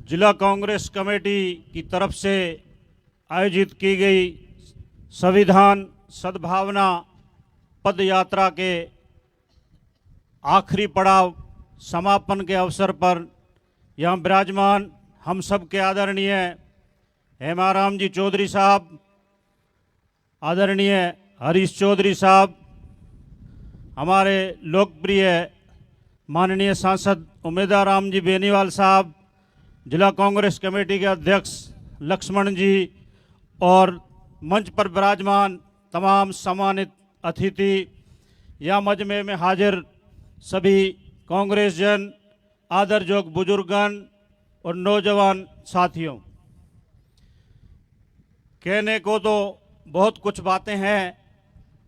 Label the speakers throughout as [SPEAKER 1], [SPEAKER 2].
[SPEAKER 1] जिला कांग्रेस कमेटी की तरफ से आयोजित की गई संविधान सद्भावना पद यात्रा के आखिरी पड़ाव समापन के अवसर पर यहाँ विराजमान हम सब के आदरणीय हेमाराम जी चौधरी साहब, आदरणीय हरीश चौधरी साहब, हमारे लोकप्रिय माननीय सांसद उमेदाराम जी बेनीवाल साहब, जिला कांग्रेस कमेटी के अध्यक्ष लक्ष्मण जी और मंच पर विराजमान तमाम सम्मानित अतिथि, या मजमे में हाजिर सभी कांग्रेस जन, आदरजोग बुजुर्गन और नौजवान साथियों। कहने को तो बहुत कुछ बातें हैं।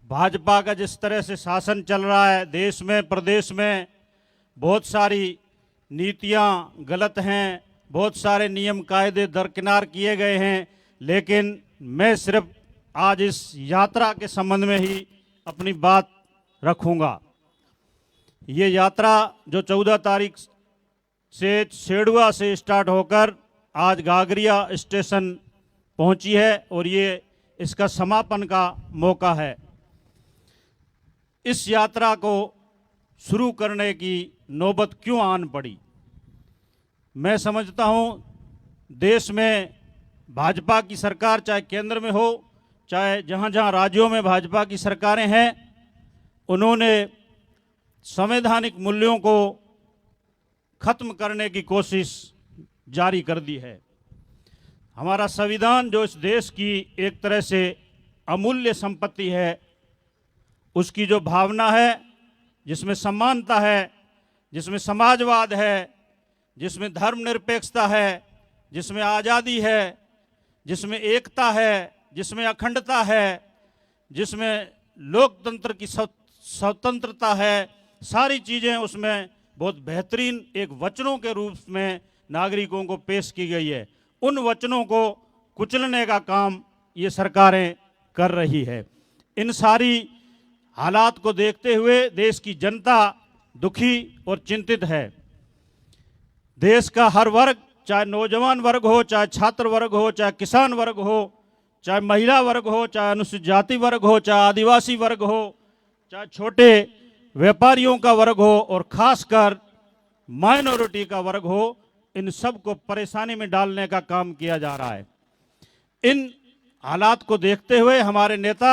[SPEAKER 1] भाजपा का जिस तरह से शासन चल रहा है देश में, प्रदेश में, बहुत सारी नीतियां गलत हैं, बहुत सारे नियम कायदे दरकिनार किए गए हैं, लेकिन मैं सिर्फ आज इस यात्रा के संबंध में ही अपनी बात रखूंगा। ये यात्रा जो 14 तारीख से सेडुआ से स्टार्ट होकर आज गागरिया स्टेशन पहुंची है और ये इसका समापन का मौका है। इस यात्रा को शुरू करने की नौबत क्यों आन पड़ी? मैं समझता हूं देश में भाजपा की सरकार चाहे केंद्र में हो चाहे जहां जहां राज्यों में भाजपा की सरकारें हैं, उन्होंने संवैधानिक मूल्यों को खत्म करने की कोशिश जारी कर दी है। हमारा संविधान जो इस देश की एक तरह से अमूल्य संपत्ति है, उसकी जो भावना है, जिसमें समानता है, जिसमें समाजवाद है, जिसमें धर्मनिरपेक्षता है, जिसमें आज़ादी है, जिसमें एकता है, जिसमें अखंडता है, जिसमें लोकतंत्र की स्वतंत्रता है, सारी चीज़ें उसमें बहुत बेहतरीन एक वचनों के रूप में नागरिकों को पेश की गई है। उन वचनों को कुचलने का काम ये सरकारें कर रही है। इन सारी हालात को देखते हुए देश की जनता दुखी और चिंतित है। देश का हर वर्ग, चाहे नौजवान वर्ग हो, चाहे छात्र वर्ग हो, चाहे किसान वर्ग हो, चाहे महिला वर्ग हो, चाहे अनुसूचित जाति वर्ग हो, चाहे आदिवासी वर्ग हो, चाहे छोटे व्यापारियों का वर्ग हो और खासकर माइनॉरिटी का वर्ग हो, इन सब को परेशानी में डालने का काम किया जा रहा है। इन हालात को देखते हुए हमारे नेता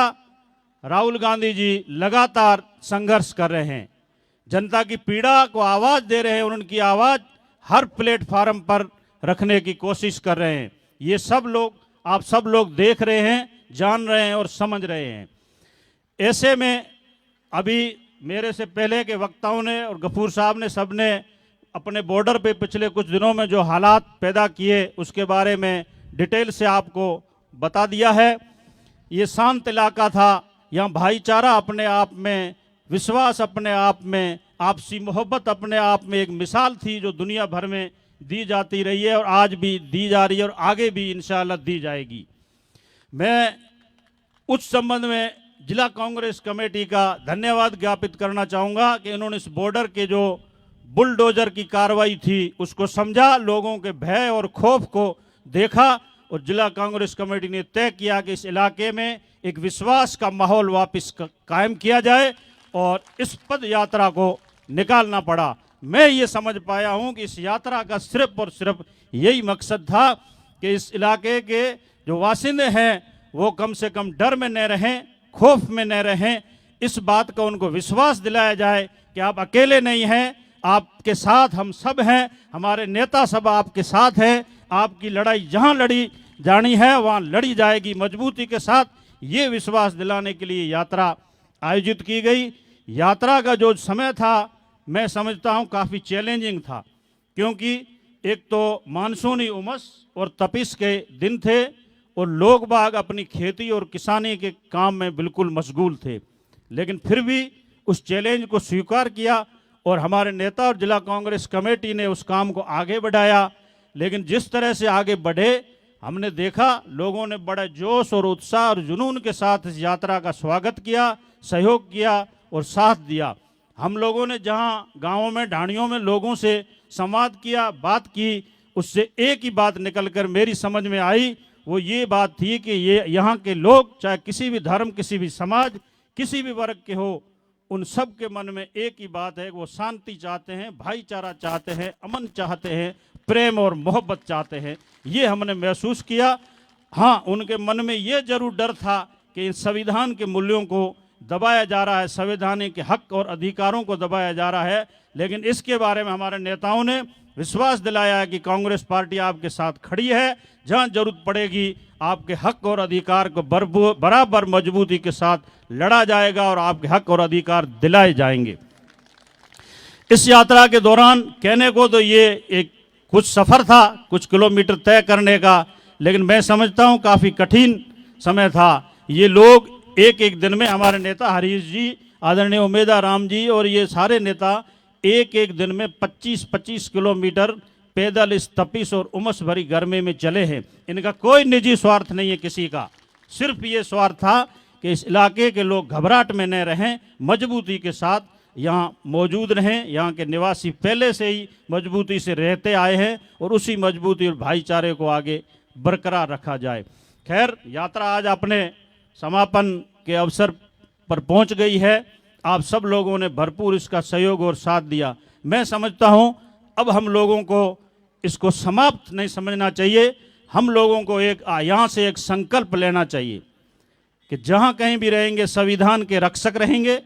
[SPEAKER 1] राहुल गांधी जी लगातार संघर्ष कर रहे हैं, जनता की पीड़ा को आवाज दे रहे हैं, उनकी आवाज हर प्लेटफार्म पर रखने की कोशिश कर रहे हैं। ये सब लोग, आप सब लोग देख रहे हैं, जान रहे हैं और समझ रहे हैं। ऐसे में अभी मेरे से पहले के वक्ताओं ने और गफूर साहब ने सबने अपने बॉर्डर पे पिछले कुछ दिनों में जो हालात पैदा किए उसके बारे में डिटेल से आपको बता दिया है। ये शांत इलाका था, यहाँ भाईचारा अपने आप में, विश्वास अपने आप में, आपसी मोहब्बत अपने आप में एक मिसाल थी जो दुनिया भर में दी जाती रही है और आज भी दी जा रही है और आगे भी इंशाअल्लाह दी जाएगी। मैं उस संबंध में जिला कांग्रेस कमेटी का धन्यवाद ज्ञापित करना चाहूँगा कि इन्होंने इस बॉर्डर के जो बुलडोजर की कार्रवाई थी उसको समझा, लोगों के भय और खौफ को देखा और जिला कांग्रेस कमेटी ने तय किया कि इस इलाके में एक विश्वास का माहौल वापस कायम किया जाए और इस पद यात्रा को निकालना पड़ा। मैं ये समझ पाया हूँ कि इस यात्रा का सिर्फ और सिर्फ यही मकसद था कि इस इलाके के जो वासिंदे हैं वो कम से कम डर में न रहें, खौफ में न रहें। इस बात का उनको विश्वास दिलाया जाए कि आप अकेले नहीं हैं, आपके साथ हम सब हैं, हमारे नेता सब आपके साथ हैं, आपकी लड़ाई जहां लड़ी जानी है वहां लड़ी जाएगी मजबूती के साथ। ये विश्वास दिलाने के लिए यात्रा आयोजित की गई। यात्रा का जो समय था मैं समझता हूं काफ़ी चैलेंजिंग था, क्योंकि एक तो मानसूनी उमस और तपिश के दिन थे और लोग बाग अपनी खेती और किसानी के काम में बिल्कुल मशगूल थे, लेकिन फिर भी उस चैलेंज को स्वीकार किया और हमारे नेता और जिला कांग्रेस कमेटी ने उस काम को आगे बढ़ाया। लेकिन जिस तरह से आगे बढ़े हमने देखा, लोगों ने बड़े जोश और उत्साह और जुनून के साथ इस यात्रा का स्वागत किया, सहयोग किया और साथ दिया। हम लोगों ने जहां गांवों में, ढाणियों में लोगों से संवाद किया, बात की उससे एक ही बात निकलकर मेरी समझ में आई, वो ये बात थी कि ये यहाँ के लोग चाहे किसी भी धर्म, किसी भी समाज, किसी भी वर्ग के हो, उन सब के मन में एक ही बात है कि वो शांति चाहते हैं, भाईचारा चाहते हैं, अमन चाहते हैं, प्रेम और मोहब्बत चाहते हैं। ये हमने महसूस किया। हाँ, उनके मन में ये जरूर डर था कि इस संविधान के मूल्यों को दबाया जा रहा है, संवैधानिक के हक और अधिकारों को दबाया जा रहा है, लेकिन इसके बारे में हमारे नेताओं ने विश्वास दिलाया है कि कांग्रेस पार्टी आपके साथ खड़ी है, जहां जरूरत पड़ेगी आपके हक और अधिकार को बराबर मजबूती के साथ लड़ा जाएगा और आपके हक और अधिकार दिलाए जाएंगे। इस यात्रा के दौरान कहने को तो ये एक कुछ सफ़र था, कुछ किलोमीटर तय करने का, लेकिन मैं समझता हूँ काफ़ी कठिन समय था। ये लोग एक एक दिन में, हमारे नेता हरीश जी, आदरणीय उमेदा राम जी और ये सारे नेता एक एक दिन में 25-25 किलोमीटर पैदल इस तपिश और उमस भरी गर्मी में चले हैं। इनका कोई निजी स्वार्थ नहीं है किसी का, सिर्फ ये स्वार्थ था कि इस इलाके के लोग घबराहट में न रहें, मजबूती के साथ यहाँ मौजूद रहें। यहाँ के निवासी पहले से ही मजबूती से रहते आए हैं और उसी मजबूती और भाईचारे को आगे बरकरार रखा जाए। खैर, यात्रा आज अपने समापन के अवसर पर पहुँच गई है। आप सब लोगों ने भरपूर इसका सहयोग और साथ दिया। मैं समझता हूँ अब हम लोगों को इसको समाप्त नहीं समझना चाहिए। हम लोगों को यहाँ से एक संकल्प लेना चाहिए कि जहाँ कहीं भी रहेंगे संविधान के रक्षक रहेंगे,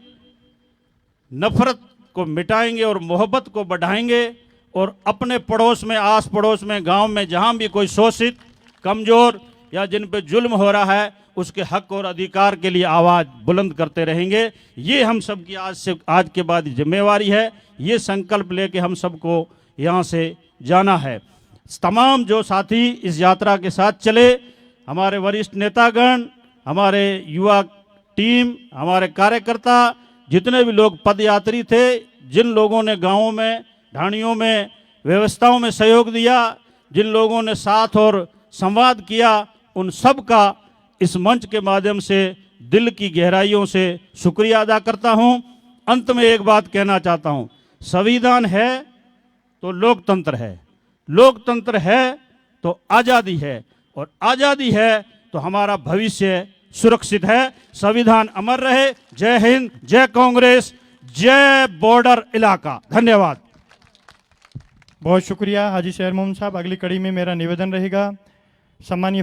[SPEAKER 1] नफरत को मिटाएंगे और मोहब्बत को बढ़ाएंगे, और अपने पड़ोस में, आस पड़ोस में, गांव में जहाँ भी कोई शोषित, कमज़ोर या जिन पे जुल्म हो रहा है, उसके हक और अधिकार के लिए आवाज़ बुलंद करते रहेंगे। ये हम सब की आज के बाद जिम्मेवारी है। ये संकल्प लेके हम सबको यहाँ से जाना है। तमाम जो साथी इस यात्रा के साथ चले, हमारे वरिष्ठ नेतागण, हमारे युवा टीम, हमारे कार्यकर्ता, जितने भी लोग पदयात्री थे, जिन लोगों ने गाँवों में, ढाणियों में, व्यवस्थाओं में सहयोग दिया, जिन लोगों ने साथ और संवाद किया, उन सब का इस मंच के माध्यम से दिल की गहराइयों से शुक्रिया अदा करता हूं। अंत में एक बात कहना चाहता हूं, संविधान है तो लोकतंत्र है, लोकतंत्र है तो आज़ादी है, और आज़ादी है तो हमारा भविष्य सुरक्षित है। संविधान अमर रहे। जय हिंद, जय कांग्रेस, जय बॉर्डर इलाका। धन्यवाद।
[SPEAKER 2] बहुत शुक्रिया हाजी शहर मोहम्मद साहब। अगली कड़ी में मेरा निवेदन रहेगा, सम्मानीय